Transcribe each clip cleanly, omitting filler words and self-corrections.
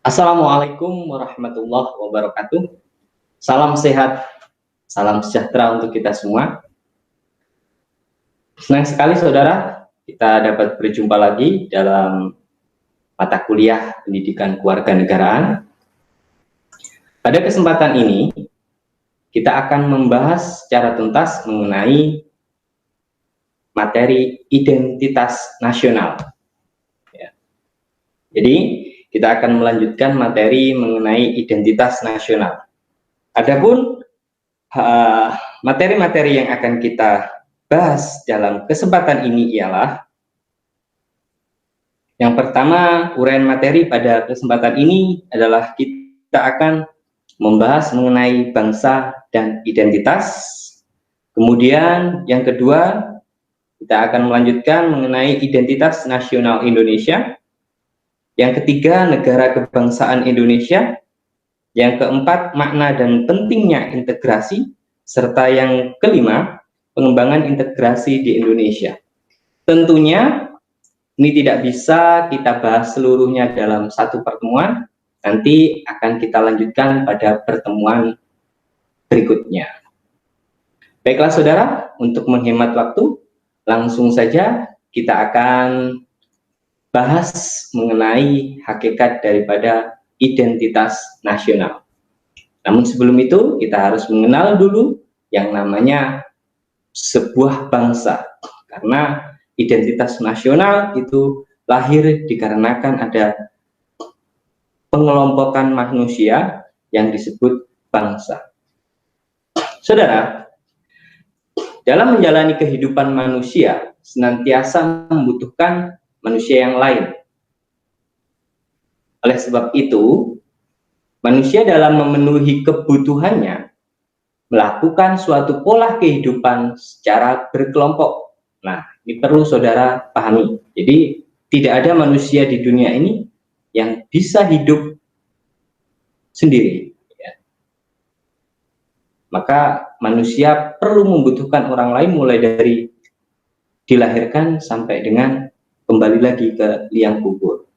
Assalamualaikum warahmatullahi wabarakatuh. Salam sehat, salam sejahtera untuk kita semua. Senang sekali saudara, kita dapat berjumpa lagi dalam mata kuliah pendidikan kewarganegaraan. Pada kesempatan ini, kita akan membahas secara tuntas mengenai materi identitas nasional. Ya. Jadi, kita akan melanjutkan materi mengenai identitas nasional. Adapun materi-materi yang akan kita bahas dalam kesempatan ini ialah yang pertama, uraian materi pada kesempatan ini adalah kita akan membahas mengenai bangsa dan identitas. Kemudian yang kedua, kita akan melanjutkan mengenai identitas nasional Indonesia. Yang ketiga, negara kebangsaan Indonesia. Yang keempat, makna dan pentingnya integrasi, serta yang kelima, pengembangan integrasi di Indonesia. Tentunya ini tidak bisa kita bahas seluruhnya dalam satu pertemuan, nanti akan kita lanjutkan pada pertemuan berikutnya. Baiklah saudara, untuk menghemat waktu, langsung saja kita akan bahas mengenai hakikat daripada identitas nasional. Namun sebelum itu kita harus mengenal dulu yang namanya sebuah bangsa, karena identitas nasional itu lahir dikarenakan ada pengelompokan manusia yang disebut bangsa. Saudara, dalam menjalani kehidupan manusia senantiasa membutuhkan manusia yang lain. Oleh sebab itu, manusia dalam memenuhi kebutuhannya melakukan suatu pola kehidupan secara berkelompok. Nah, ini perlu saudara pahami. Jadi, tidak ada manusia di dunia ini yang bisa hidup sendiri. Ya. Maka manusia perlu membutuhkan orang lain mulai dari dilahirkan sampai dengan kembali lagi ke liang kubur.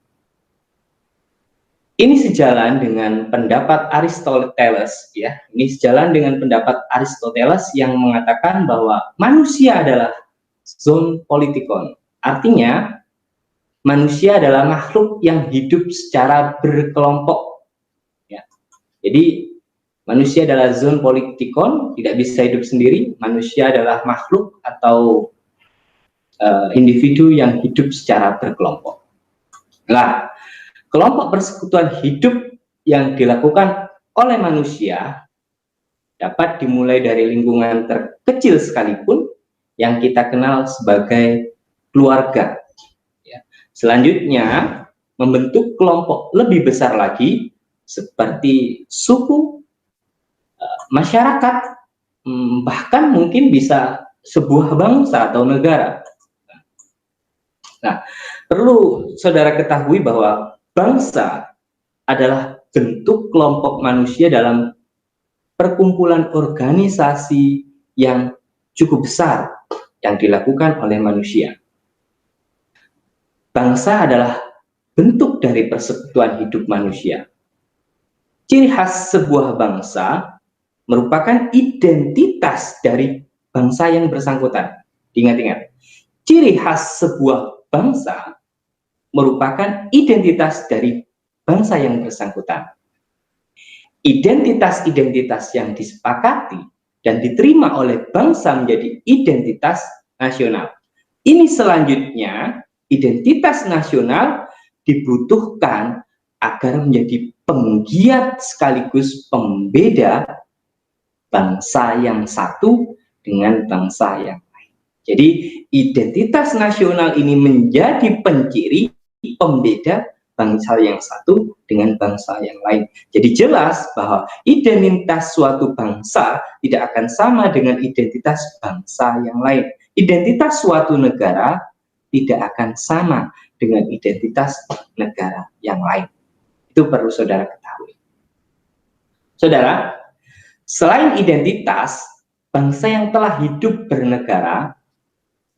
Ini sejalan dengan pendapat Aristoteles, ya. Ini sejalan dengan pendapat Aristoteles yang mengatakan bahwa manusia adalah zoon politikon. Artinya, manusia adalah makhluk yang hidup secara berkelompok. Ya. Jadi, manusia adalah zoon politikon, tidak bisa hidup sendiri. Manusia adalah makhluk atau individu yang hidup secara berkelompok. Nah, kelompok persekutuan hidup yang dilakukan oleh manusia dapat dimulai dari lingkungan terkecil sekalipun yang kita kenal sebagai keluarga. Ya. Selanjutnya, membentuk kelompok lebih besar lagi seperti suku, masyarakat, bahkan mungkin bisa sebuah bangsa atau negara. Nah, perlu saudara ketahui bahwa bangsa adalah bentuk kelompok manusia dalam perkumpulan organisasi yang cukup besar yang dilakukan oleh manusia. Bangsa adalah bentuk dari persekutuan hidup manusia. Ciri khas sebuah bangsa merupakan identitas dari bangsa yang bersangkutan. Ingat-ingat, ciri khas sebuah bangsa merupakan identitas dari bangsa yang bersangkutan. Identitas-identitas yang disepakati dan diterima oleh bangsa menjadi identitas nasional. Ini selanjutnya, identitas nasional dibutuhkan agar menjadi penggiat sekaligus pembeda bangsa yang satu dengan bangsa yang lain. Jadi identitas nasional ini menjadi penciri pembeda bangsa yang satu dengan bangsa yang lain. Jadi jelas bahwa identitas suatu bangsa tidak akan sama dengan identitas bangsa yang lain. Identitas suatu negara tidak akan sama dengan identitas negara yang lain. Itu perlu saudara ketahui. Saudara, selain identitas, bangsa yang telah hidup bernegara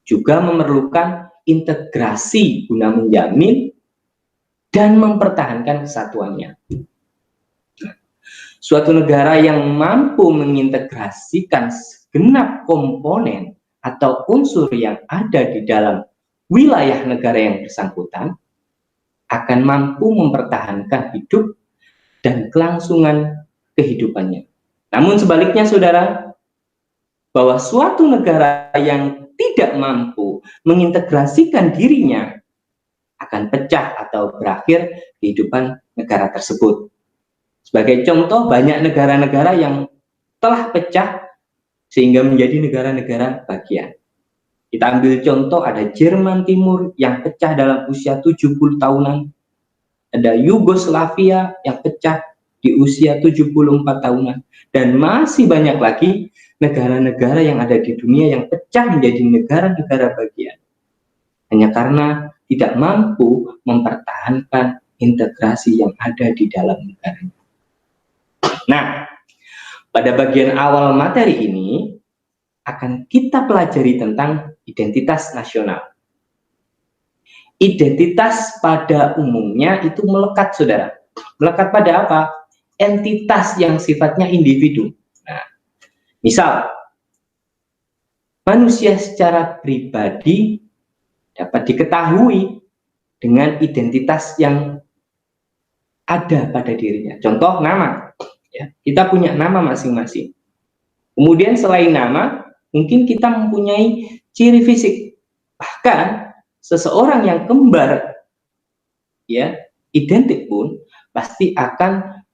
juga memerlukan integrasi guna menjamin dan mempertahankan kesatuannya. Suatu negara yang mampu mengintegrasikan segenap komponen atau unsur yang ada di dalam wilayah negara yang bersangkutan akan mampu mempertahankan hidup dan kelangsungan kehidupannya. Namun sebaliknya, saudara, bahwa suatu negara yang tidak mampu mengintegrasikan dirinya akan pecah atau berakhir kehidupan negara tersebut. Sebagai contoh, banyak negara-negara yang telah pecah sehingga menjadi negara-negara bagian. Kita ambil contoh, ada Jerman Timur yang pecah dalam usia 70 tahunan. Ada Yugoslavia yang pecah di usia 74 tahunan. Dan masih banyak lagi negara-negara yang ada di dunia yang pecah menjadi negara-negara bagian. Hanya karena tidak mampu mempertahankan integrasi yang ada di dalam negaranya. Nah, pada bagian awal materi ini akan kita pelajari tentang identitas nasional. Identitas pada umumnya itu melekat, saudara. Melekat pada apa? Entitas yang sifatnya individu. Nah, misal, manusia secara pribadi dapat diketahui dengan identitas yang ada pada dirinya. Contoh, nama. Ya, kita punya nama masing-masing. Kemudian selain nama, mungkin kita mempunyai ciri fisik. Bahkan seseorang yang kembar, ya, identik pun pasti akan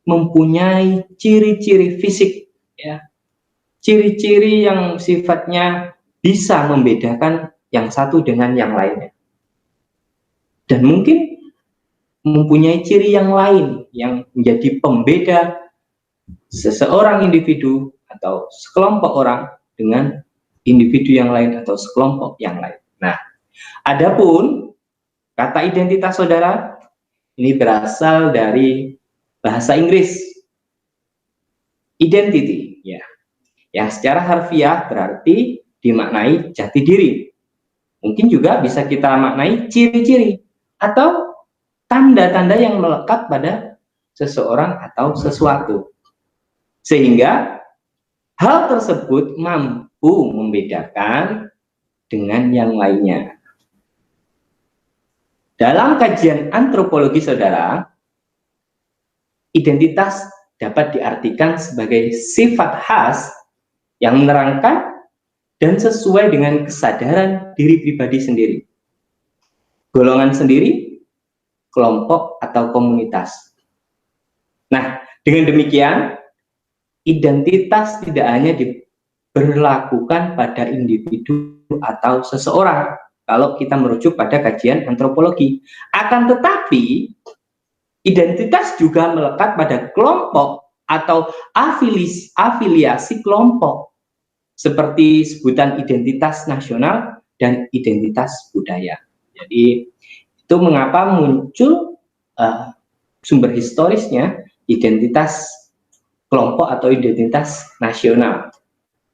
mempunyai ciri-ciri fisik, ya, ciri-ciri yang sifatnya bisa membedakan yang satu dengan yang lainnya. Dan mungkin mempunyai ciri yang lain yang menjadi pembeda seseorang individu atau sekelompok orang dengan individu yang lain atau sekelompok yang lain. Nah, adapun kata identitas, saudara, ini berasal dari bahasa Inggris, identity, ya, yang secara harfiah berarti dimaknai jati diri. Mungkin juga bisa kita maknai ciri-ciri atau tanda-tanda yang melekat pada seseorang atau sesuatu. Sehingga hal tersebut mampu membedakan dengan yang lainnya. Dalam kajian antropologi, saudara, identitas dapat diartikan sebagai sifat khas yang menerangkan dan sesuai dengan kesadaran diri pribadi sendiri, golongan sendiri, kelompok atau komunitas. Nah, dengan demikian, identitas tidak hanya diberlakukan pada individu atau seseorang kalau kita merujuk pada kajian antropologi. Akan tetapi, identitas juga melekat pada kelompok atau afiliasi kelompok, seperti sebutan identitas nasional dan identitas budaya. Jadi, itu mengapa muncul sumber historisnya identitas kelompok atau identitas nasional,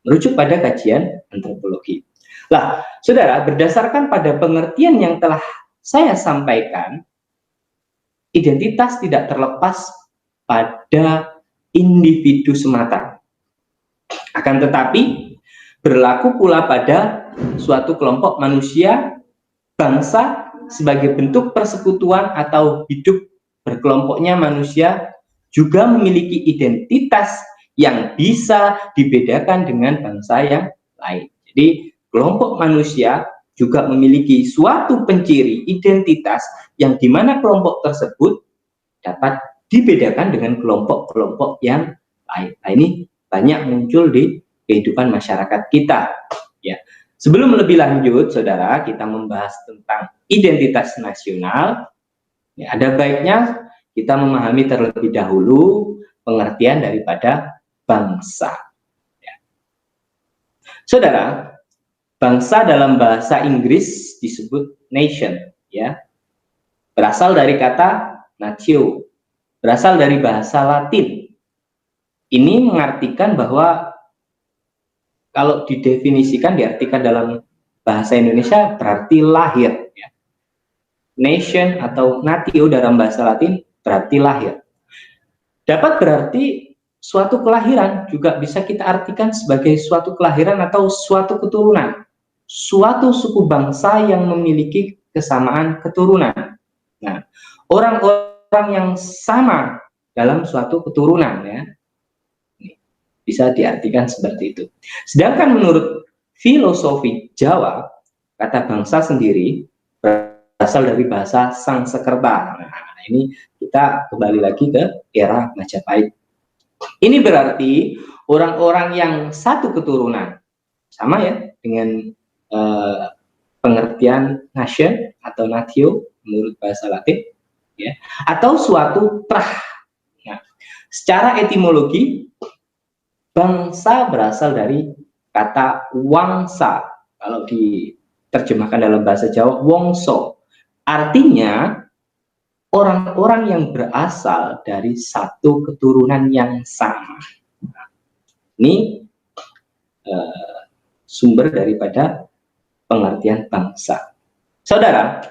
merujuk pada kajian antropologi. Lah, saudara, berdasarkan pada pengertian yang telah saya sampaikan, identitas tidak terlepas pada individu semata. Akan tetapi, berlaku pula pada suatu kelompok manusia, bangsa, sebagai bentuk persekutuan atau hidup berkelompoknya manusia juga memiliki identitas yang bisa dibedakan dengan bangsa yang lain. Jadi, kelompok manusia juga memiliki suatu penciri identitas yang dimana kelompok tersebut dapat dibedakan dengan kelompok-kelompok yang lain. Nah, ini banyak muncul di kehidupan masyarakat kita. Ya, sebelum lebih lanjut, saudara, kita membahas tentang identitas nasional. Ya, ada baiknya kita memahami terlebih dahulu pengertian daripada bangsa. Ya. Saudara, bangsa dalam bahasa Inggris disebut nation, ya, berasal dari kata natio, berasal dari bahasa Latin. Ini mengartikan bahwa kalau didefinisikan, diartikan dalam bahasa Indonesia berarti lahir, ya. nation atau natio dalam bahasa Latin berarti lahir. Dapat berarti suatu kelahiran, juga bisa kita artikan sebagai suatu kelahiran atau suatu keturunan, suatu suku bangsa yang memiliki kesamaan keturunan. Nah, orang-orang yang sama dalam suatu keturunan, ya, bisa diartikan seperti itu. Sedangkan menurut filosofi Jawa, kata bangsa sendiri berasal dari bahasa Sangsekerta. Nah, ini kita kembali lagi ke era Majapahit. Ini berarti orang-orang yang satu keturunan, sama ya dengan pengertian nation atau natio menurut bahasa Latin, ya, atau suatu trah. Nah, secara etimologi, bangsa berasal dari kata wangsa. Kalau diterjemahkan dalam bahasa Jawa, wongso. Artinya orang-orang yang berasal dari satu keturunan yang sama. Ini sumber daripada pengertian bangsa. Saudara,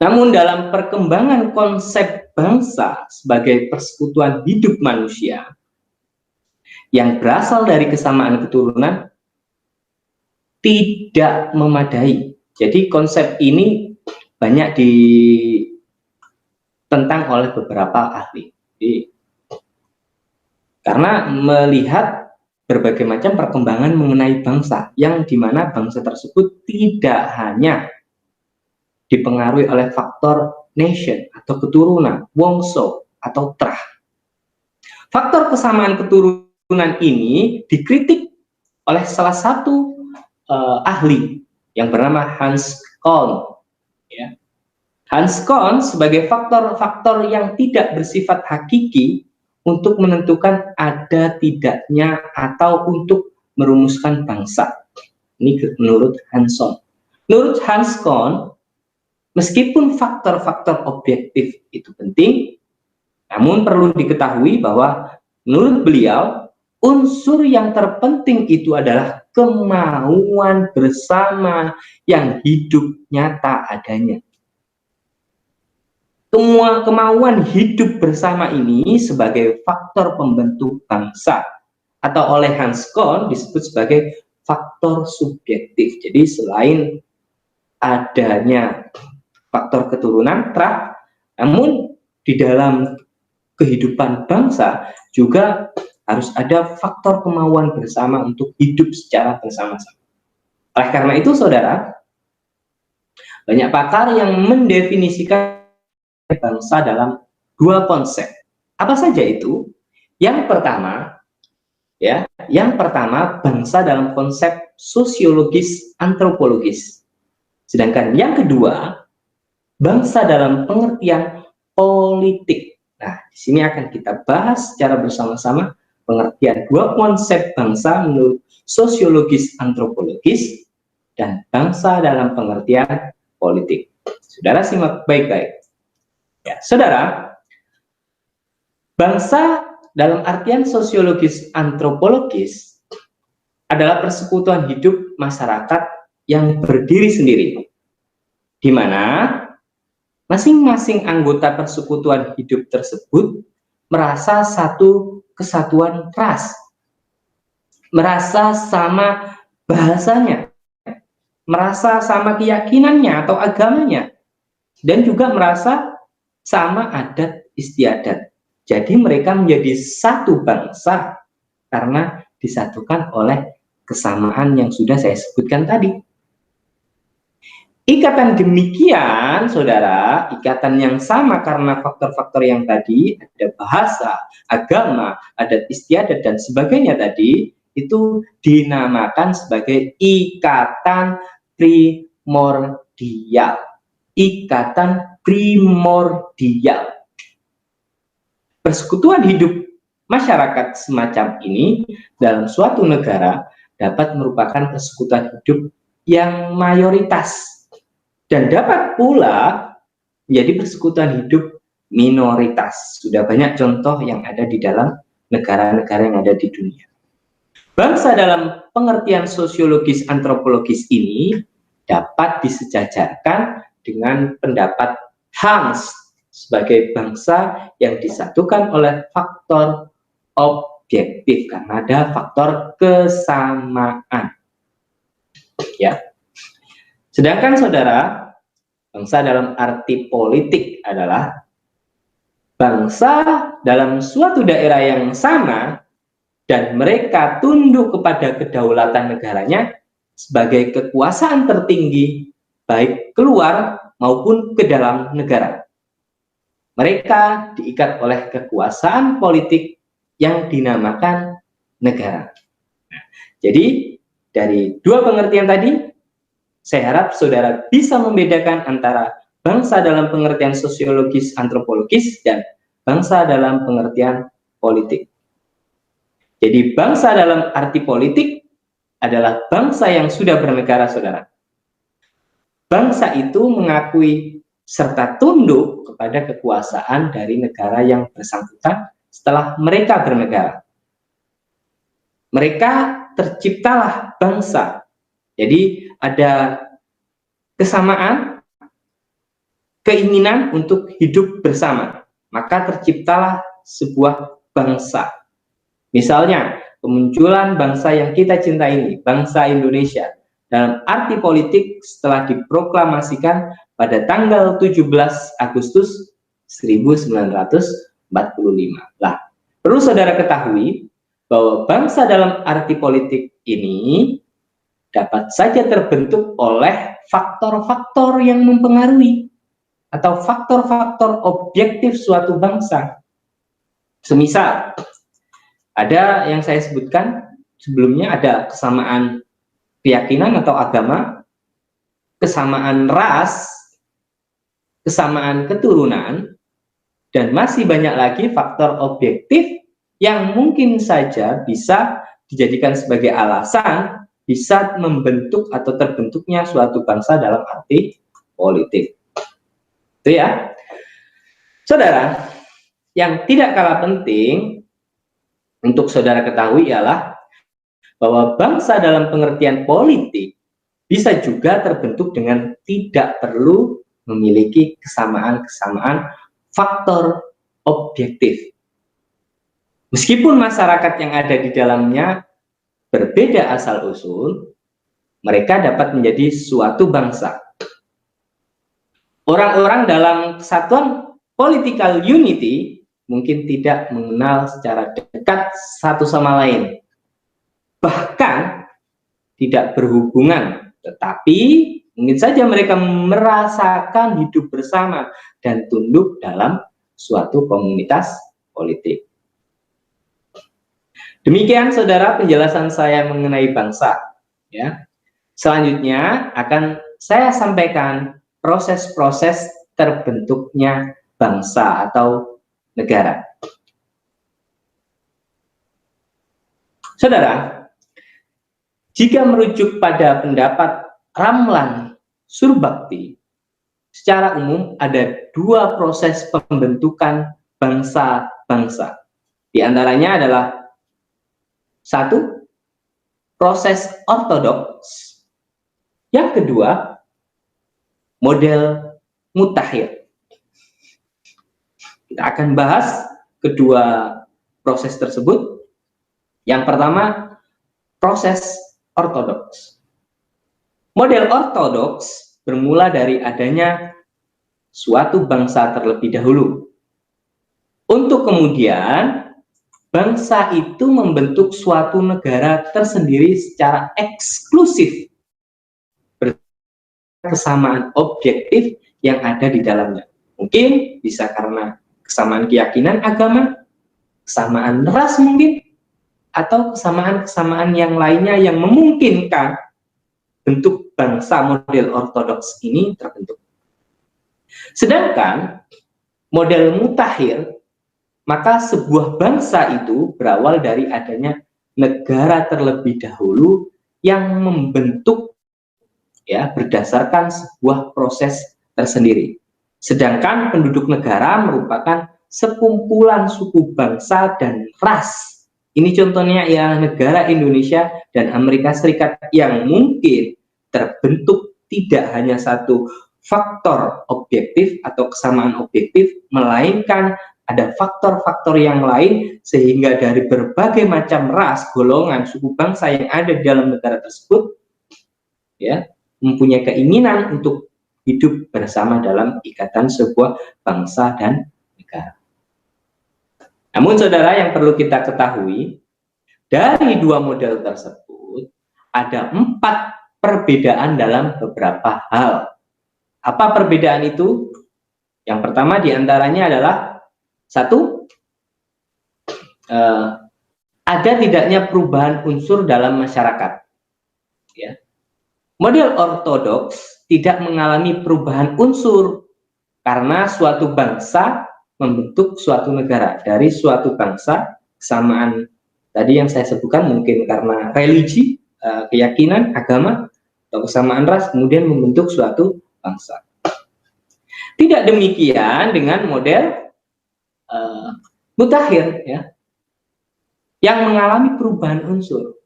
namun dalam perkembangan konsep bangsa sebagai persekutuan hidup manusia yang berasal dari kesamaan keturunan tidak memadai. Jadi konsep ini banyak ditentang oleh beberapa ahli. Jadi, karena melihat berbagai macam perkembangan mengenai bangsa, yang dimana bangsa tersebut tidak hanya dipengaruhi oleh faktor nation atau keturunan, wongso atau trah. Faktor kesamaan keturunan ini dikritik oleh salah satu ahli yang bernama Hans Kohn. Ya. Hans Kohn sebagai faktor-faktor yang tidak bersifat hakiki untuk menentukan ada tidaknya atau untuk merumuskan bangsa. Ini menurut Hans Kohn. Menurut Hans Kohn, meskipun faktor-faktor objektif itu penting, namun perlu diketahui bahwa menurut beliau, unsur yang terpenting itu adalah kemauan bersama yang hidup nyata adanya. Kemauan hidup bersama ini sebagai faktor pembentuk bangsa, atau oleh Hans Kohn disebut sebagai faktor subjektif. Jadi selain adanya faktor keturunan, trah, namun di dalam kehidupan bangsa juga harus ada faktor kemauan bersama untuk hidup secara bersama-sama. Oleh karena itu, saudara, banyak pakar yang mendefinisikan bangsa dalam dua konsep. Apa saja itu? Yang pertama, bangsa dalam konsep sosiologis antropologis. Sedangkan yang kedua, bangsa dalam pengertian politik. Nah, di sini akan kita bahas secara bersama-sama pengertian dua konsep bangsa menurut sosiologis antropologis dan bangsa dalam pengertian politik. Saudara simak baik-baik. Ya, saudara, bangsa dalam artian sosiologis antropologis adalah persekutuan hidup masyarakat yang berdiri sendiri, di mana masing-masing anggota persekutuan hidup tersebut merasa satu kesatuan ras, merasa sama bahasanya, merasa sama keyakinannya atau agamanya, dan juga merasa sama adat istiadat. Jadi mereka menjadi satu bangsa karena disatukan oleh kesamaan yang sudah saya sebutkan tadi. Ikatan demikian, saudara, ikatan yang sama karena faktor-faktor yang tadi, ada bahasa, agama, adat istiadat, dan sebagainya tadi, itu dinamakan sebagai ikatan primordial. Ikatan primordial. Persekutuan hidup masyarakat semacam ini dalam suatu negara dapat merupakan persekutuan hidup yang mayoritas dan dapat pula menjadi persekutuan hidup minoritas. Sudah banyak contoh yang ada di dalam negara-negara yang ada di dunia. Bangsa dalam pengertian sosiologis antropologis ini dapat disejajarkan dengan pendapat Hans sebagai bangsa yang disatukan oleh faktor objektif karena ada faktor kesamaan. Ya. Sedangkan saudara, bangsa dalam arti politik adalah bangsa dalam suatu daerah yang sama dan mereka tunduk kepada kedaulatan negaranya sebagai kekuasaan tertinggi baik keluar maupun ke dalam negara. Mereka diikat oleh kekuasaan politik yang dinamakan negara. Nah, jadi dari dua pengertian tadi, saya harap saudara bisa membedakan antara bangsa dalam pengertian sosiologis antropologis dan bangsa dalam pengertian politik. Jadi bangsa dalam arti politik adalah bangsa yang sudah bernegara, saudara. Bangsa itu mengakui serta tunduk kepada kekuasaan dari negara yang bersangkutan setelah mereka bernegara. Mereka terciptalah bangsa. Jadi ada kesamaan, keinginan untuk hidup bersama. Maka terciptalah sebuah bangsa. Misalnya, kemunculan bangsa yang kita cintai ini, bangsa Indonesia, dalam arti politik setelah diproklamasikan pada tanggal 17 Agustus 1945. Lah, perlu saudara ketahui bahwa bangsa dalam arti politik ini dapat saja terbentuk oleh faktor-faktor yang mempengaruhi atau faktor-faktor objektif suatu bangsa. Semisal, ada yang saya sebutkan sebelumnya, ada kesamaan keyakinan atau agama, kesamaan ras, kesamaan keturunan, dan masih banyak lagi faktor objektif yang mungkin saja bisa dijadikan sebagai alasan bisa membentuk atau terbentuknya suatu bangsa dalam arti politik. Itu ya. Saudara, yang tidak kalah penting untuk saudara ketahui ialah bahwa bangsa dalam pengertian politik bisa juga terbentuk dengan tidak perlu memiliki kesamaan-kesamaan faktor objektif. Meskipun masyarakat yang ada di dalamnya berbeda asal-usul, mereka dapat menjadi suatu bangsa. Orang-orang dalam kesatuan political unity mungkin tidak mengenal secara dekat satu sama lain, bahkan tidak berhubungan, tetapi mungkin saja mereka merasakan hidup bersama dan tunduk dalam suatu komunitas politik. Demikian saudara penjelasan saya mengenai bangsa. Ya. Selanjutnya akan saya sampaikan proses-proses terbentuknya bangsa atau negara. Saudara, jika merujuk pada pendapat Ramlan Surbakti, secara umum ada dua proses pembentukan bangsa-bangsa. Di antaranya adalah satu, proses ortodoks. Yang kedua, model mutakhir. Kita akan bahas kedua proses tersebut. Yang pertama, proses ortodoks. Model ortodoks bermula dari adanya suatu bangsa terlebih dahulu. Untuk kemudian bangsa itu membentuk suatu negara tersendiri secara eksklusif, berkesamaan objektif yang ada di dalamnya. Mungkin bisa karena kesamaan keyakinan agama, kesamaan ras mungkin, atau kesamaan-kesamaan yang lainnya yang memungkinkan bentuk bangsa model ortodoks ini terbentuk. Sedangkan model mutakhir, maka sebuah bangsa itu berawal dari adanya negara terlebih dahulu yang membentuk ya berdasarkan sebuah proses tersendiri. Sedangkan penduduk negara merupakan sekumpulan suku bangsa dan ras. Ini contohnya ialah negara Indonesia dan Amerika Serikat yang mungkin terbentuk tidak hanya satu faktor objektif atau kesamaan objektif, melainkan ada faktor-faktor yang lain sehingga dari berbagai macam ras, golongan, suku bangsa yang ada di dalam negara tersebut ya mempunyai keinginan untuk hidup bersama dalam ikatan sebuah bangsa dan negara. Namun saudara, yang perlu kita ketahui, dari dua model tersebut ada 4 perbedaan dalam beberapa hal. Apa perbedaan itu? Yang pertama diantaranya adalah satu, ada tidaknya perubahan unsur dalam masyarakat. Ya. Model ortodoks tidak mengalami perubahan unsur karena suatu bangsa membentuk suatu negara. Dari suatu bangsa, kesamaan tadi yang saya sebutkan mungkin karena religi, keyakinan, agama, atau kesamaan ras, kemudian membentuk suatu bangsa. Tidak demikian dengan model mutakhir, ya, yang mengalami perubahan unsur.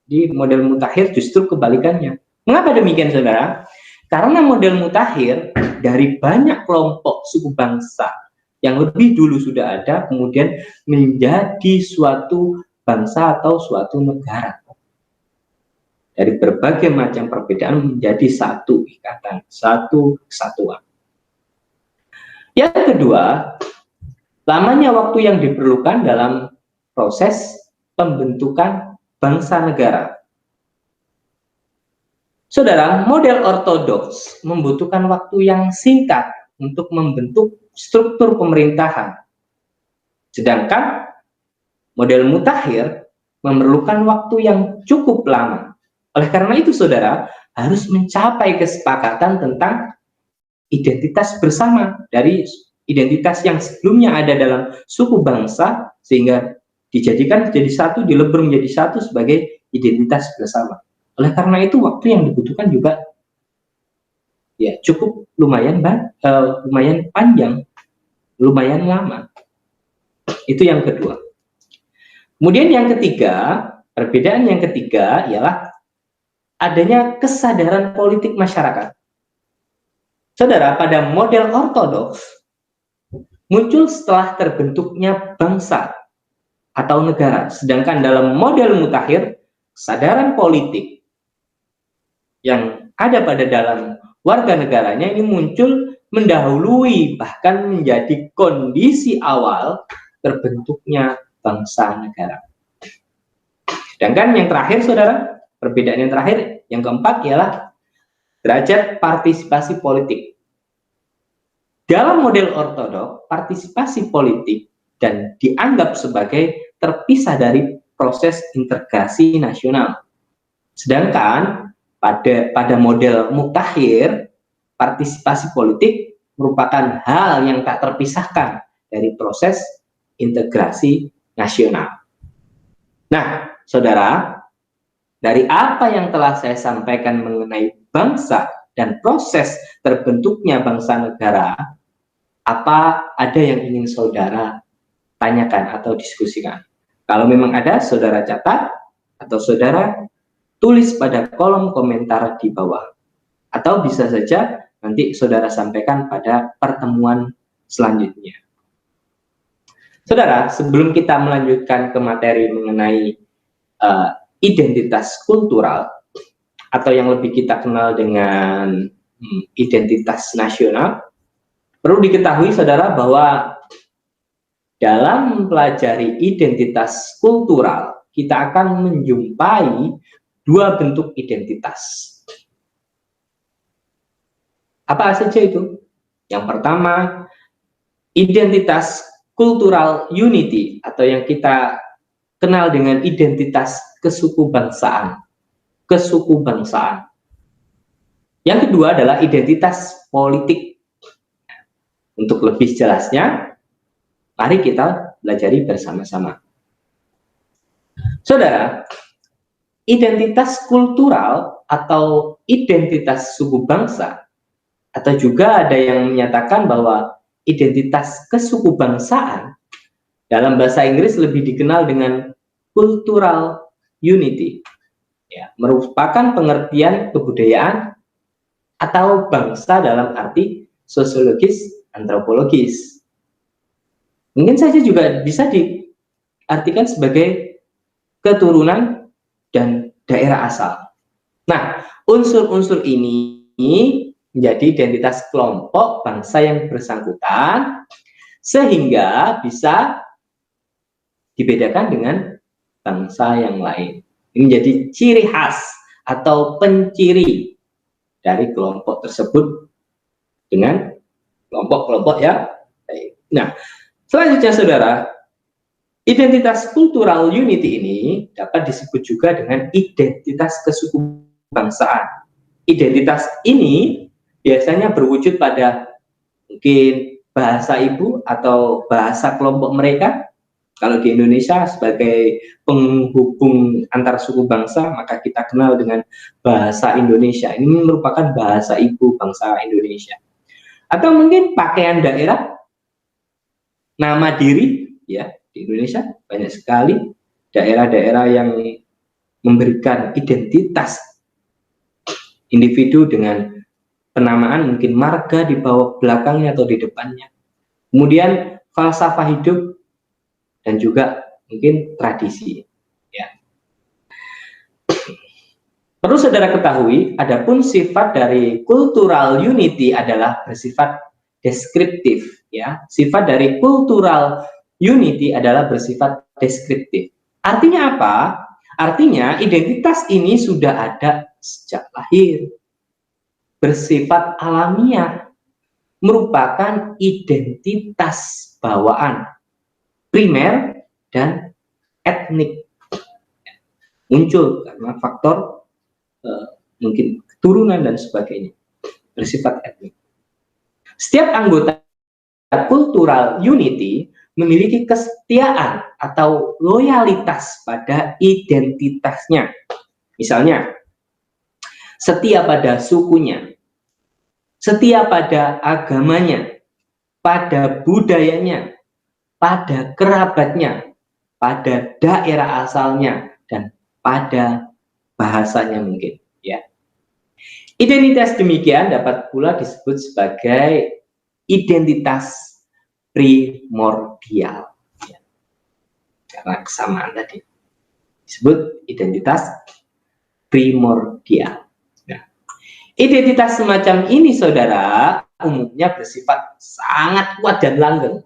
Di model mutakhir justru kebalikannya. Mengapa demikian, saudara? Karena model mutakhir dari banyak kelompok suku bangsa yang lebih dulu sudah ada, kemudian menjadi suatu bangsa atau suatu negara. Dari berbagai macam perbedaan menjadi satu ikatan, satu kesatuan. Yang kedua, lamanya waktu yang diperlukan dalam proses pembentukan bangsa negara. Saudara, model ortodoks membutuhkan waktu yang singkat untuk membentuk struktur pemerintahan. Sedangkan model mutakhir memerlukan waktu yang cukup lama. Oleh karena itu, saudara, harus mencapai kesepakatan tentang identitas bersama dari identitas yang sebelumnya ada dalam suku bangsa, sehingga dijadikan menjadi satu, dilebur menjadi satu sebagai identitas bersama. Oleh karena itu, waktu yang dibutuhkan juga ya cukup lumayan panjang, lumayan lama. Itu yang kedua. Kemudian yang ketiga, perbedaan yang ketiga ialah adanya kesadaran politik masyarakat. Saudara, pada model ortodoks muncul setelah terbentuknya bangsa atau negara, sedangkan dalam model mutakhir kesadaran politik yang ada pada dalam warga negaranya ini muncul mendahului, bahkan menjadi kondisi awal terbentuknya bangsa negara. Sedangkan yang terakhir, saudara, perbedaan yang terakhir, yang keempat ialah derajat partisipasi politik. Dalam model ortodoks, partisipasi politik dan dianggap sebagai terpisah dari proses integrasi nasional. Sedangkan pada model mutakhir, partisipasi politik merupakan hal yang tak terpisahkan dari proses integrasi nasional. Nah, saudara, dari apa yang telah saya sampaikan mengenai bangsa dan proses terbentuknya bangsa negara, apa ada yang ingin saudara tanyakan atau diskusikan? Kalau memang ada, saudara catat atau saudara tulis pada kolom komentar di bawah. Atau bisa saja nanti saudara sampaikan pada pertemuan selanjutnya. Saudara, sebelum kita melanjutkan ke materi mengenai identitas kultural, atau yang lebih kita kenal dengan identitas nasional, perlu diketahui, saudara, bahwa dalam mempelajari identitas kultural, kita akan menjumpai dua bentuk identitas. Apa saja itu? Yang pertama, identitas kultural unity, atau yang kita kenal dengan identitas kesukubangsaan. Yang kedua adalah identitas politik. Untuk lebih jelasnya, mari kita pelajari bersama-sama. Saudara, identitas kultural atau identitas suku bangsa, atau juga ada yang menyatakan bahwa identitas kesukubangsaan dalam bahasa Inggris lebih dikenal dengan cultural unity, ya, merupakan pengertian kebudayaan atau bangsa dalam arti sosiologis, antropologis. Mungkin saja juga bisa diartikan sebagai keturunan dan daerah asal. Nah, unsur-unsur ini menjadi identitas kelompok bangsa yang bersangkutan sehingga bisa dibedakan dengan bangsa yang lain. Ini menjadi ciri khas atau penciri dari kelompok tersebut dengan kelompok-kelompok yang lain. Nah, selanjutnya saudara, identitas cultural unity ini dapat disebut juga dengan identitas kesukubangsaan. Identitas ini biasanya berwujud pada mungkin bahasa ibu atau bahasa kelompok mereka. Kalau di Indonesia sebagai penghubung antar suku bangsa, maka kita kenal dengan bahasa Indonesia. Ini merupakan bahasa ibu bangsa Indonesia. Atau mungkin pakaian daerah, nama diri, ya, di Indonesia banyak sekali daerah-daerah yang memberikan identitas individu dengan penamaan mungkin marga di bawah belakangnya atau di depannya. Kemudian falsafah hidup dan juga mungkin tradisi. Ya. Perlu saudara ketahui, adapun sifat dari cultural unity adalah bersifat deskriptif. Ya, sifat dari cultural unity adalah bersifat deskriptif. Artinya apa? Artinya identitas ini sudah ada sejak lahir, bersifat alamiah, merupakan identitas bawaan primer dan etnik, muncul karena faktor mungkin keturunan dan sebagainya, bersifat etnik. Setiap anggota cultural unity memiliki kesetiaan atau loyalitas pada identitasnya. Misalnya, setia pada sukunya, setia pada agamanya, pada budayanya, pada kerabatnya, pada daerah asalnya, dan pada bahasanya mungkin. Ya. Identitas demikian dapat pula disebut sebagai identitas primordial. Ya. Karena kesamaan tadi disebut identitas primordial. Nah, identitas semacam ini, saudara, umumnya bersifat sangat kuat dan langgeng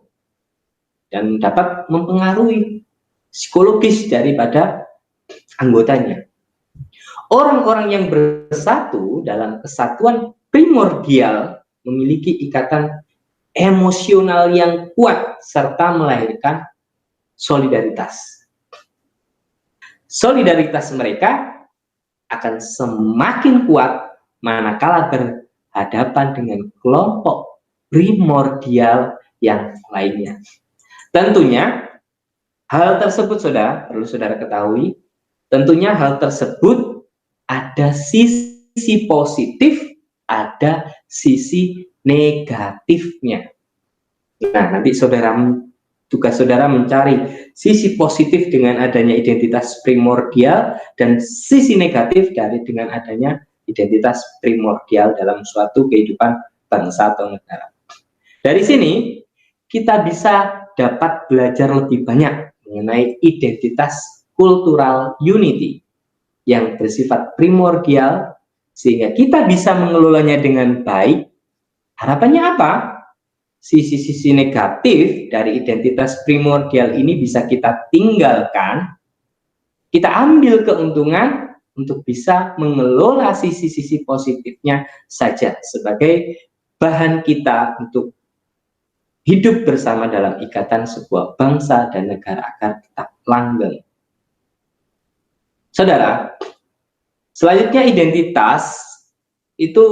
dan dapat mempengaruhi psikologis daripada anggotanya. Orang-orang yang bersatu dalam kesatuan primordial memiliki ikatan emosional yang kuat serta melahirkan solidaritas. Solidaritas mereka akan semakin kuat manakala berhadapan dengan kelompok primordial yang lainnya. Tentunya hal tersebut, saudara, perlu saudara ketahui, tentunya hal tersebut ada sisi positif, ada sisi negatifnya. Nah, nanti tugas saudara mencari sisi positif dengan adanya identitas primordial dan sisi negatif dengan adanya identitas primordial dalam suatu kehidupan bangsa atau negara. Dari sini kita bisa dapat belajar lebih banyak mengenai identitas cultural unity yang bersifat primordial sehingga kita bisa mengelolanya dengan baik. Harapannya apa? Sisi-sisi negatif dari identitas primordial ini bisa kita tinggalkan, kita ambil keuntungan untuk bisa mengelola sisi-sisi positifnya saja sebagai bahan kita untuk hidup bersama dalam ikatan sebuah bangsa dan negara agar tetap langgeng. Saudara, selanjutnya identitas itu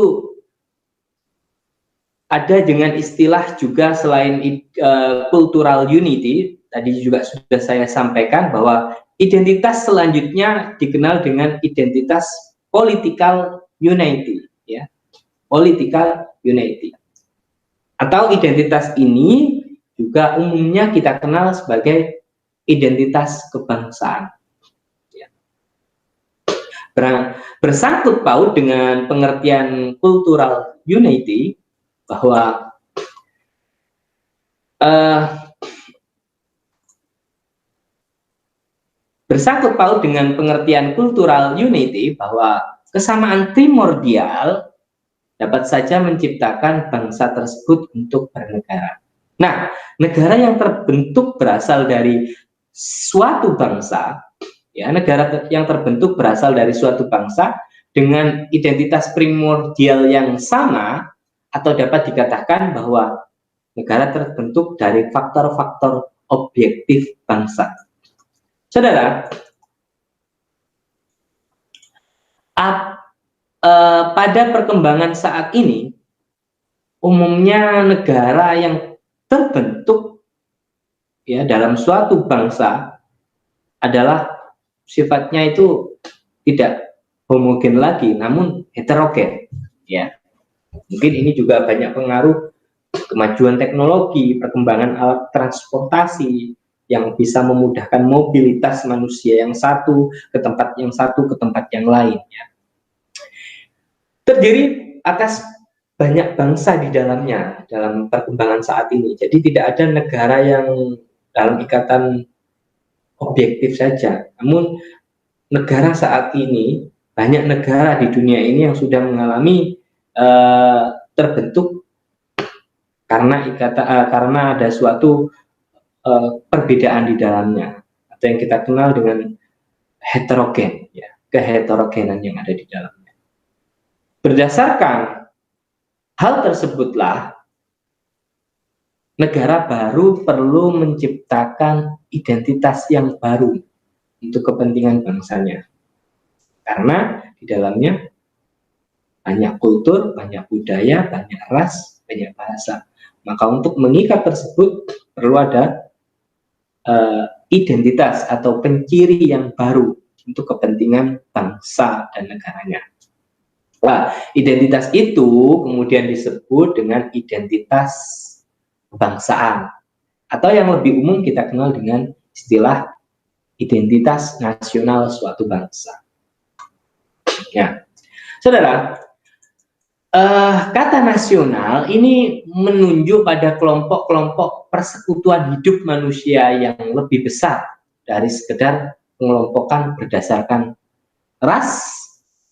ada dengan istilah juga selain cultural unity, tadi juga sudah saya sampaikan bahwa identitas selanjutnya dikenal dengan identitas political unity, ya, political unity. Atau identitas ini juga umumnya kita kenal sebagai identitas kebangsaan. Ya. bersangkut paut dengan pengertian cultural unity, bahwa bersangkut paut dengan pengertian cultural unity, bahwa kesamaan primordial dapat saja menciptakan bangsa tersebut untuk bernegara. Nah, negara yang terbentuk berasal dari suatu bangsa, ya, negara yang terbentuk berasal dari suatu bangsa dengan identitas primordial yang sama, atau dapat dikatakan bahwa negara terbentuk dari faktor-faktor objektif bangsa. Saudara, pada perkembangan saat ini, umumnya negara yang terbentuk, ya, dalam suatu bangsa adalah sifatnya itu tidak homogen lagi, namun heterogen, ya. Mungkin ini juga banyak pengaruh kemajuan teknologi, perkembangan alat transportasi yang bisa memudahkan mobilitas manusia yang satu ke tempat yang lain, ya. Terdiri atas banyak bangsa di dalamnya dalam perkembangan saat ini. Jadi tidak ada negara yang dalam ikatan objektif saja. Namun negara saat ini, banyak negara di dunia ini yang sudah mengalami terbentuk karena ada suatu perbedaan di dalamnya, atau yang kita kenal dengan heterogen, ya, keheterogenan yang ada di dalamnya. Berdasarkan hal tersebutlah, negara baru perlu menciptakan identitas yang baru untuk kepentingan bangsanya. Karena di dalamnya banyak kultur, banyak budaya, banyak ras, banyak bahasa. Maka untuk mengikat tersebut perlu ada identitas atau penciri yang baru untuk kepentingan bangsa dan negaranya. Nah, identitas itu kemudian disebut dengan identitas kebangsaan, atau yang lebih umum kita kenal dengan istilah identitas nasional suatu bangsa. Ya, saudara, kata nasional ini menunjuk pada kelompok-kelompok persekutuan hidup manusia yang lebih besar dari sekedar pengelompokan berdasarkan ras,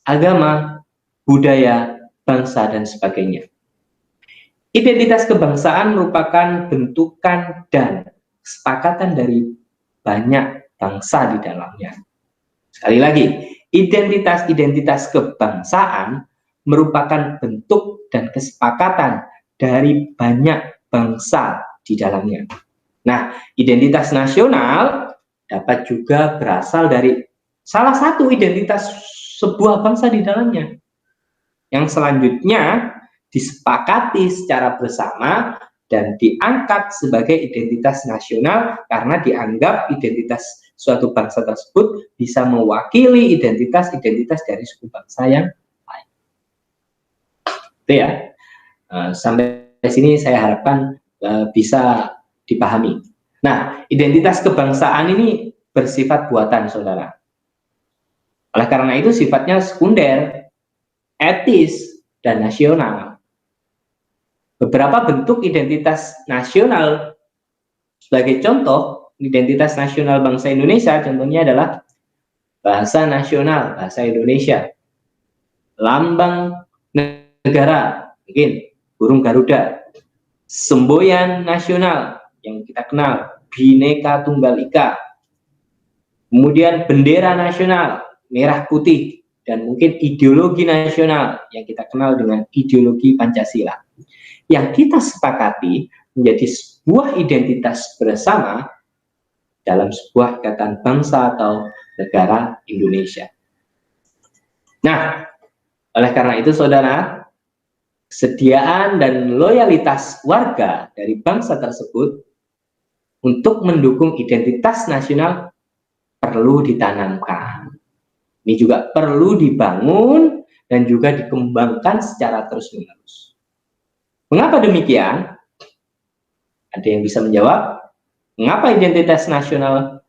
agama, budaya, bangsa, dan sebagainya. Identitas kebangsaan merupakan bentukan dan kesepakatan dari banyak bangsa di dalamnya. Sekali lagi, identitas kebangsaan merupakan bentuk dan kesepakatan dari banyak bangsa di dalamnya. Nah, identitas nasional dapat juga berasal dari salah satu identitas sebuah bangsa di dalamnya, yang selanjutnya disepakati secara bersama dan diangkat sebagai identitas nasional karena dianggap identitas suatu bangsa tersebut bisa mewakili identitas dari suku bangsa yang lain. Itu ya. Sampai sini saya harapkan bisa dipahami. Nah, identitas kebangsaan ini bersifat buatan, saudara. Oleh karena itu sifatnya sekunder, etis, dan nasional. Beberapa bentuk identitas nasional, sebagai contoh, identitas nasional bangsa Indonesia contohnya adalah bahasa nasional, bahasa Indonesia, lambang negara, mungkin burung Garuda, semboyan nasional yang kita kenal, Bhinneka Tunggal Ika, kemudian bendera nasional, merah putih, dan mungkin ideologi nasional yang kita kenal dengan ideologi Pancasila, yang kita sepakati menjadi sebuah identitas bersama dalam sebuah ikatan bangsa atau negara Indonesia. Nah, oleh karena itu saudara, kesediaan dan loyalitas warga dari bangsa tersebut untuk mendukung identitas nasional perlu ditanamkan. Ini juga perlu dibangun dan juga dikembangkan secara terus-menerus. Mengapa demikian? Ada yang bisa menjawab? Mengapa identitas nasional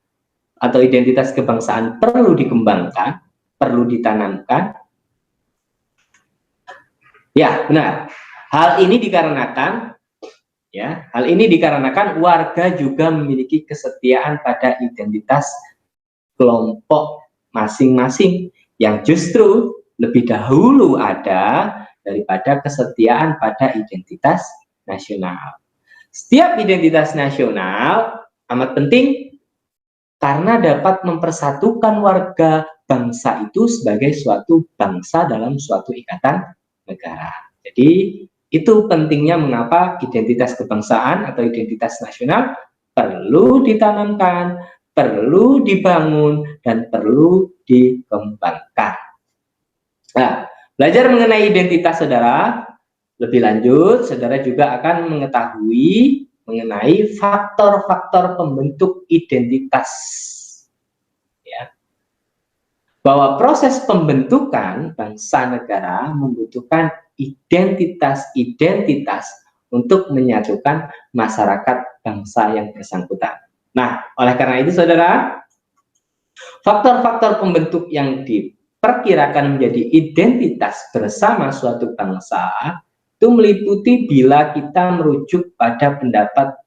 atau identitas kebangsaan perlu dikembangkan? perlu ditanamkan? Ya, benar. Hal ini dikarenakan warga juga memiliki kesetiaan pada identitas kelompok masing-masing yang justru lebih dahulu ada daripada kesetiaan pada identitas nasional. Setiap identitas nasional amat penting karena dapat mempersatukan warga bangsa itu sebagai suatu bangsa dalam suatu ikatan negara. Jadi itu pentingnya mengapa identitas kebangsaan atau identitas nasional perlu ditanamkan, perlu dibangun, dan perlu dikembangkan. Nah, belajar mengenai identitas saudara, lebih lanjut, saudara juga akan mengetahui mengenai faktor-faktor pembentuk identitas. Ya. Bahwa proses pembentukan bangsa negara membutuhkan identitas-identitas untuk menyatukan masyarakat bangsa yang bersangkutan. Nah, oleh karena itu saudara, faktor-faktor pembentuk yang diperkirakan menjadi identitas bersama suatu bangsa itu meliputi bila kita merujuk pada pendapat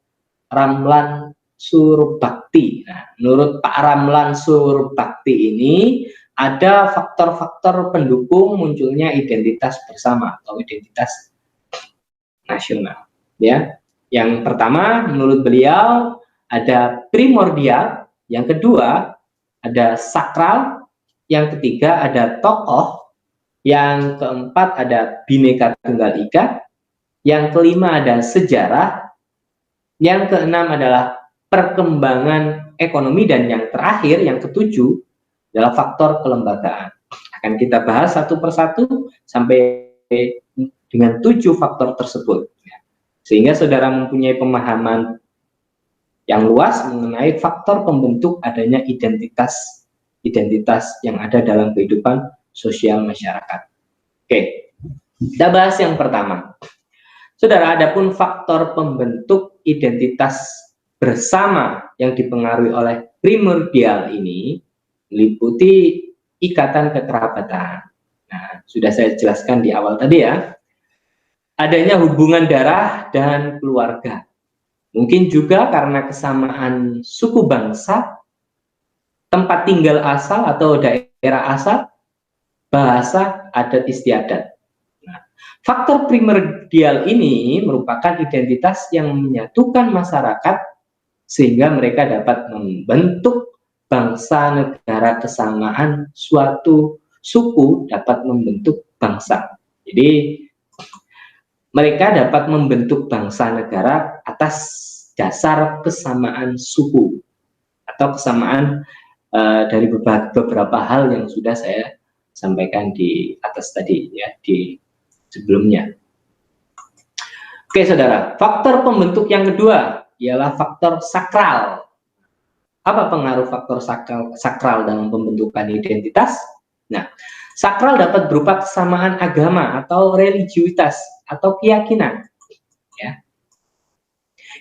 Ramlan Surbakti. Nah, menurut Pak Ramlan Surbakti ini ada faktor-faktor pendukung munculnya identitas bersama atau identitas nasional. Ya, yang pertama menurut beliau ada primordial, yang kedua ada sakral, yang ketiga ada tokoh, yang keempat ada Bhinneka Tunggal Ika, yang kelima ada sejarah, yang keenam adalah perkembangan ekonomi, dan yang terakhir, yang ketujuh adalah faktor kelembagaan. Akan kita bahas satu persatu sampai dengan 7 faktor tersebut. Sehingga saudara mempunyai pemahaman yang luas mengenai faktor pembentuk adanya identitas yang ada dalam kehidupan sosial masyarakat. Oke, kita bahas yang pertama. Saudara, adapun faktor pembentuk identitas bersama yang dipengaruhi oleh primordial ini meliputi ikatan kekerabatan. Nah, sudah saya jelaskan di awal tadi ya. Adanya hubungan darah dan keluarga. Mungkin juga karena kesamaan suku bangsa, tempat tinggal asal atau daerah asal, bahasa, adat istiadat. Nah, faktor primordial ini merupakan identitas yang menyatukan masyarakat sehingga mereka dapat membentuk bangsa, negara. Kesamaan suatu suku dapat membentuk bangsa. Jadi mereka dapat membentuk bangsa negara atas dasar kesamaan suku atau kesamaan dari beberapa hal yang sudah saya sampaikan di atas tadi ya, di sebelumnya. Oke saudara, faktor pembentuk yang kedua ialah faktor sakral. Apa pengaruh faktor sakral dalam pembentukan identitas? Nah, sakral dapat berupa kesamaan agama atau religiusitas atau keyakinan ya,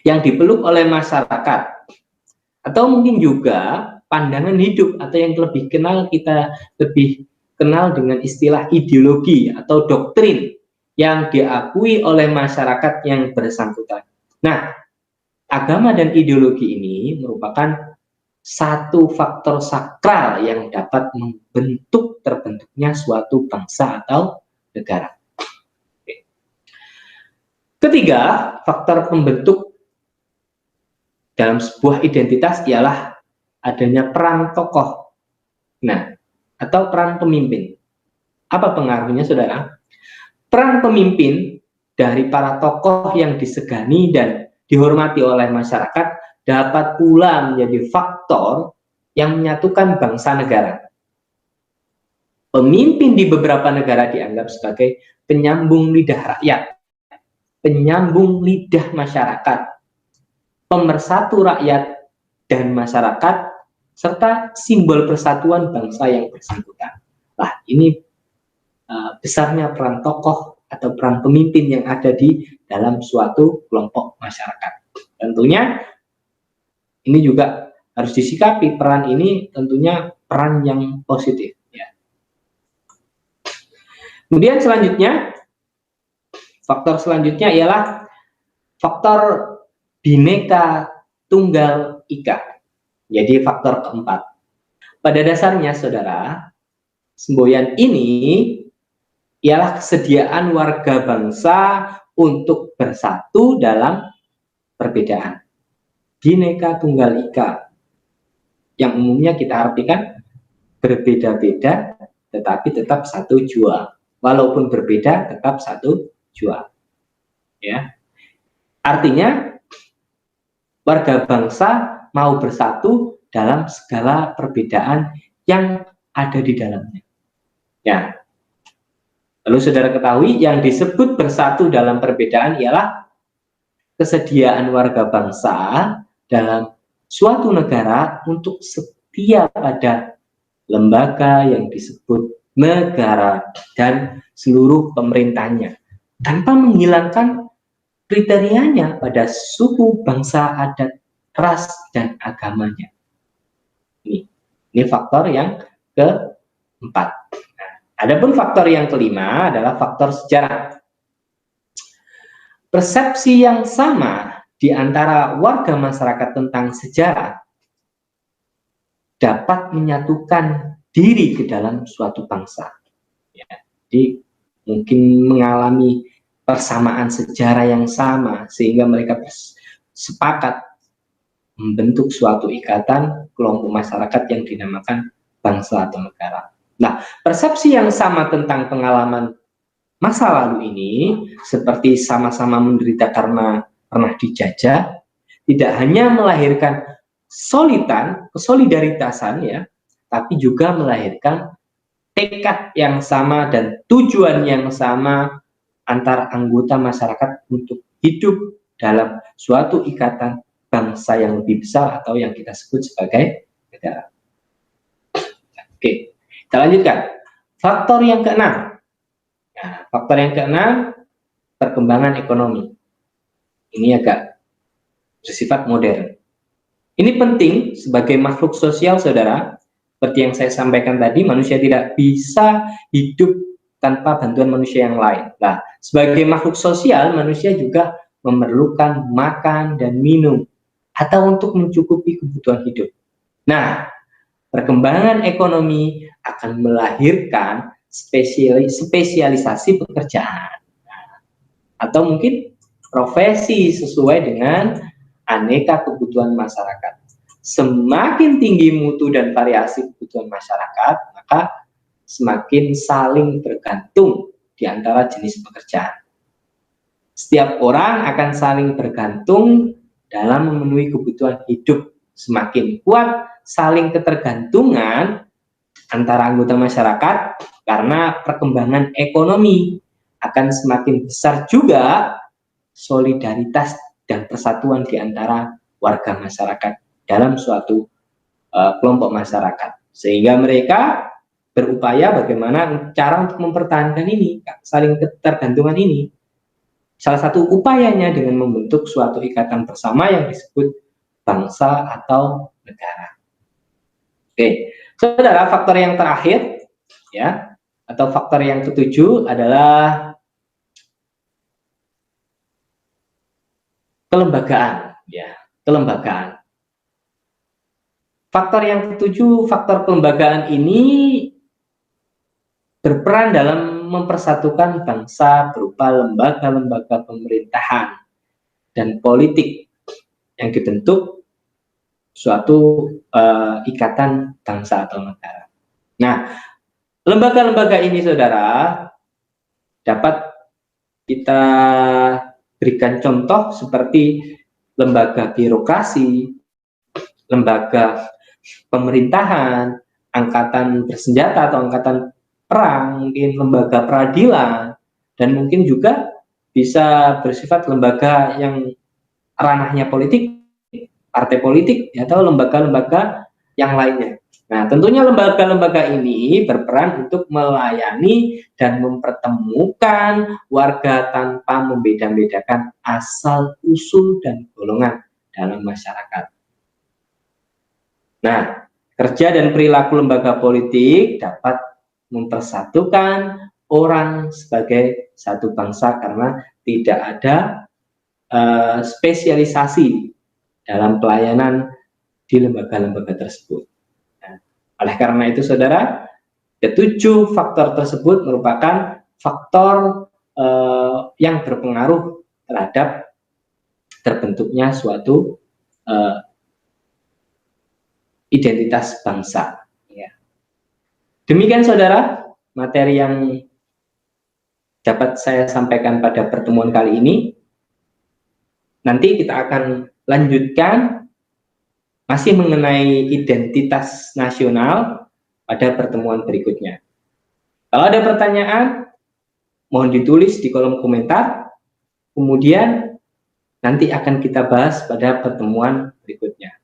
yang dipeluk oleh masyarakat, atau mungkin juga pandangan hidup atau yang kita lebih kenal dengan istilah ideologi atau doktrin yang diakui oleh masyarakat yang bersangkutan. Nah, agama dan ideologi ini merupakan satu faktor sakral yang dapat membentuk terbentuknya suatu bangsa atau negara. Ketiga, faktor pembentuk dalam sebuah identitas ialah adanya peran tokoh. Nah, atau peran pemimpin. Apa pengaruhnya, saudara? Peran pemimpin dari para tokoh yang disegani dan dihormati oleh masyarakat dapat pula menjadi faktor yang menyatukan bangsa negara. Pemimpin di beberapa negara dianggap sebagai penyambung lidah rakyat, penyambung lidah masyarakat, pemersatu rakyat dan masyarakat, serta simbol persatuan bangsa yang bersangkutan. Nah, ini besarnya peran tokoh atau peran pemimpin yang ada di dalam suatu kelompok masyarakat. Tentunya ini juga harus disikapi, peran ini tentunya peran yang positif ya. Kemudian selanjutnya, faktor selanjutnya ialah faktor Bhinneka Tunggal Ika. Jadi faktor keempat. Pada dasarnya, saudara, semboyan ini ialah kesediaan warga bangsa untuk bersatu dalam perbedaan. Bhinneka Tunggal Ika, yang umumnya kita artikan berbeda-beda tetapi tetap satu jua. Walaupun berbeda tetap satu jua. Ya. Artinya warga bangsa mau bersatu dalam segala perbedaan yang ada di dalamnya. Ya. Lalu saudara ketahui yang disebut bersatu dalam perbedaan ialah kesediaan warga bangsa dalam suatu negara untuk setia pada lembaga yang disebut negara dan seluruh pemerintahnya tanpa menghilangkan kriterianya pada suku, bangsa, adat, ras, dan agamanya. Ini faktor yang keempat. Nah, adapun faktor yang kelima adalah faktor sejarah. Persepsi yang sama di antara warga masyarakat tentang sejarah dapat menyatukan diri ke dalam suatu bangsa. Ya, jadi mungkin mengalami persamaan sejarah yang sama sehingga mereka sepakat membentuk suatu ikatan kelompok masyarakat yang dinamakan bangsa atau negara. Nah, persepsi yang sama tentang pengalaman masa lalu ini, seperti sama-sama menderita karena pernah dijajah, tidak hanya melahirkan kesolidaritasan ya, tapi juga melahirkan tekad yang sama dan tujuan yang sama antar anggota masyarakat untuk hidup dalam suatu ikatan bangsa yang lebih besar atau yang kita sebut sebagai negara. Oke, kita lanjutkan. Faktor yang keenam. Nah, faktor yang keenam, perkembangan ekonomi. Ini agak bersifat modern. Ini penting sebagai makhluk sosial, saudara. Seperti yang saya sampaikan tadi, manusia tidak bisa hidup tanpa bantuan manusia yang lain. Nah, sebagai makhluk sosial, manusia juga memerlukan makan dan minum atau untuk mencukupi kebutuhan hidup. Nah, perkembangan ekonomi akan melahirkan spesialisasi pekerjaan atau mungkin profesi sesuai dengan aneka kebutuhan masyarakat. Semakin tinggi mutu dan variasi kebutuhan masyarakat, maka semakin saling bergantung di antara jenis pekerjaan. Setiap orang akan saling bergantung dalam memenuhi kebutuhan hidup. Semakin kuat saling ketergantungan antara anggota masyarakat karena perkembangan ekonomi, akan semakin besar juga solidaritas dan persatuan di antara warga masyarakat dalam suatu kelompok masyarakat, sehingga mereka berupaya bagaimana cara untuk mempertahankan ini, saling ketergantungan ini. Salah satu upayanya dengan membentuk suatu ikatan bersama yang disebut bangsa atau negara. Oke, saudara, faktor yang terakhir ya, atau faktor yang ketujuh adalah kelembagaan ya, kelembagaan. Faktor yang ketujuh, faktor kelembagaan ini berperan dalam mempersatukan bangsa berupa lembaga-lembaga pemerintahan dan politik yang dibentuk suatu ikatan bangsa atau negara. Nah, lembaga-lembaga ini, saudara, dapat kita berikan contoh seperti lembaga birokrasi, lembaga pemerintahan, angkatan bersenjata atau angkatan perang, mungkin lembaga peradilan, dan mungkin juga bisa bersifat lembaga yang ranahnya politik, partai politik, atau lembaga-lembaga yang lainnya. Nah, tentunya lembaga-lembaga ini berperan untuk melayani dan mempertemukan warga tanpa membeda-bedakan asal, usul, dan golongan dalam masyarakat. Nah, kerja dan perilaku lembaga politik dapat mempersatukan orang sebagai satu bangsa karena tidak ada spesialisasi dalam pelayanan di lembaga-lembaga tersebut. Nah, oleh karena itu, saudara, ketujuh faktor tersebut merupakan faktor yang berpengaruh terhadap terbentuknya suatu identitas bangsa. Ya. Demikian, saudara, materi yang dapat saya sampaikan pada pertemuan kali ini. Nanti kita akan lanjutkan masih mengenai identitas nasional pada pertemuan berikutnya. Kalau ada pertanyaan, mohon ditulis di kolom komentar, kemudian nanti akan kita bahas pada pertemuan berikutnya.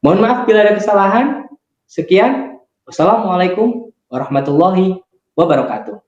Mohon maaf bila ada kesalahan. Sekian. Wassalamualaikum warahmatullahi wabarakatuh.